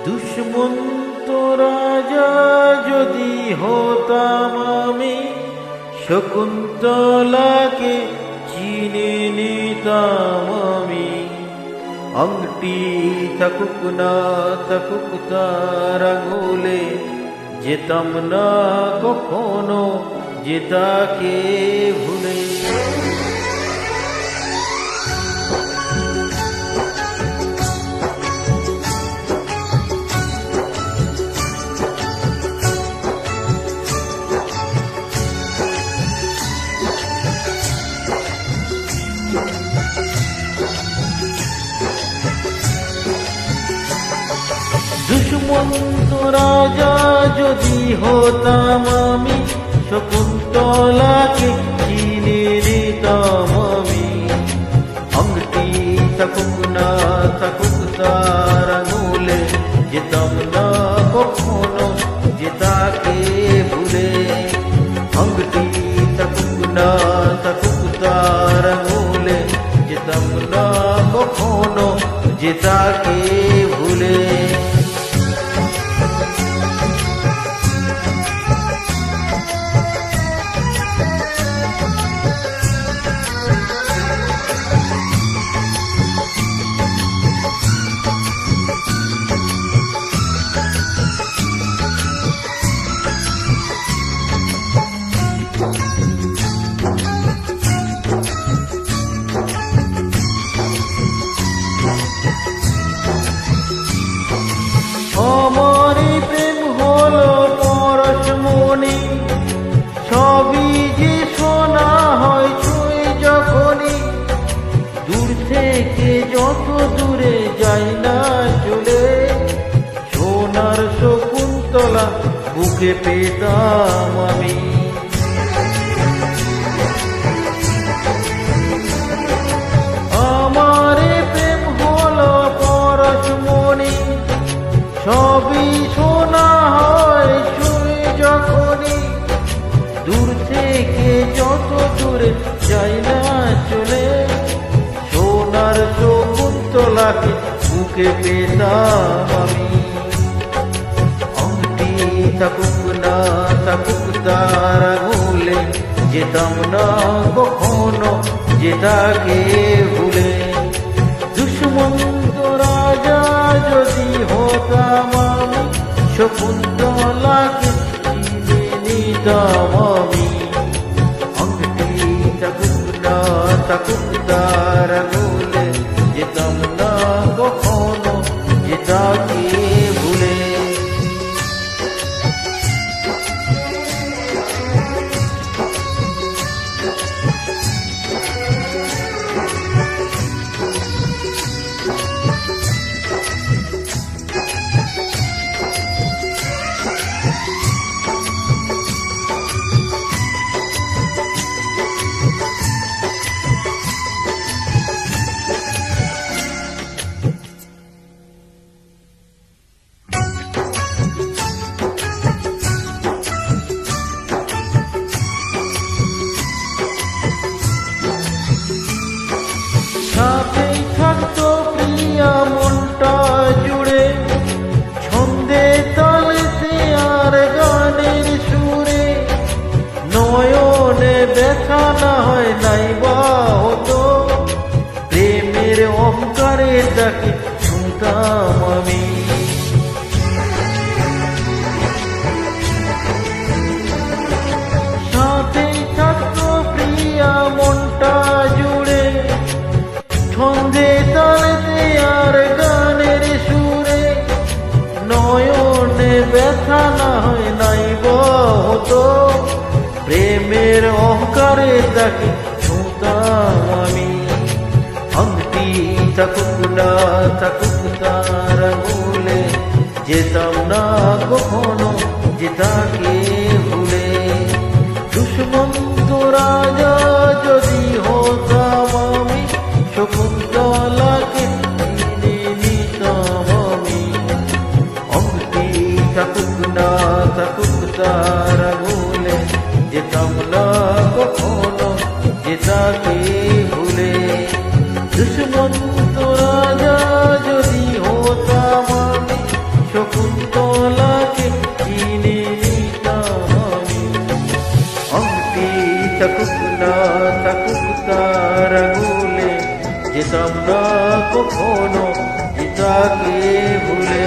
দুষ্মন্ত রাজা যদি হতাম আমি, শকুন্তলাকে চিনে নিতাম আমি। আংটি থাকুক না থাকুক তার আঙুলে, যেতাম না কখনো যে তাকে ভুলে। দুষ্মন্ত রাজা যদি হতাম আমি, শকুন্তলাকে চিনে নিতাম আমি। আংটি থাকুক না থাকুক তার আঙুলে, যেতাম না কখনো যে তাকে ভুলে। আংটি থাকুক না থাকুক তার আঙুলে, যেতাম না কখনো যে তাকে ভুলে। আমারই প্রেম হলো পরশমণি, সবই যে শোনা হয় ছুঁই যখনই। দূর থেকে যত দূরে যাই না চলে, সোনার শকুন্তলা বুকে পেতাম আমি। আমারই প্রেম হলো পরশমণি, সবই শোনা হয় ছুঁই যখনই। দূর থেকে যত দূরে যাই না চলে, সোনার শকুন্তলাকে বুকে পেতাম আমি। আংটি থাকুক না থাকুক তার আঙুলে, যেতাম না কখনো যে তাকে ভুলে। দুষ্মন্ত রাজা যদি হতাম আমি, শকুন্তলাকে চিনে নিতাম আমি। আংটি থাকুক না থাকুক তার আঙুলে, যেতাম না কখনো যে তাকে ভুলে। সাথেই থাকতো প্রিয়া মনটা জুড়ে, ছন্দে তালেতে আর গানের সুরে। নয়নে ব্যথা না হয় নাই বা হতো, প্রেমের অহংকারে তাকে শুনতাম আমি। সাথেই থাকতো প্রিয়া মনটা জুড়ে, ছন্দে তালেতে আর গানের সুরে। নয়নে ব্যথা না হয় নাই বা হতো, প্রেমের অহংকারে তাকে ছুঁতাম আমি। আংটি থাকুক না থাকুক তার আঙুলে, যেতাম না কখনো যে তাকে ভুলে। দুষ্মন্ত রাজা যদি হতাম আমি, শকুন্তলাকে চিনে নিতাম আমি। আংটি থাকুক না থাকুক তার আঙুলে, যেতাম না কখনো যে তাকে ভুলে। দুষ্মন্ত রাজা যদি হতাম আমি, থাকুক না থাকুক তার আঙুলে, যেতাম না কখনো পিতাকে ভুলে।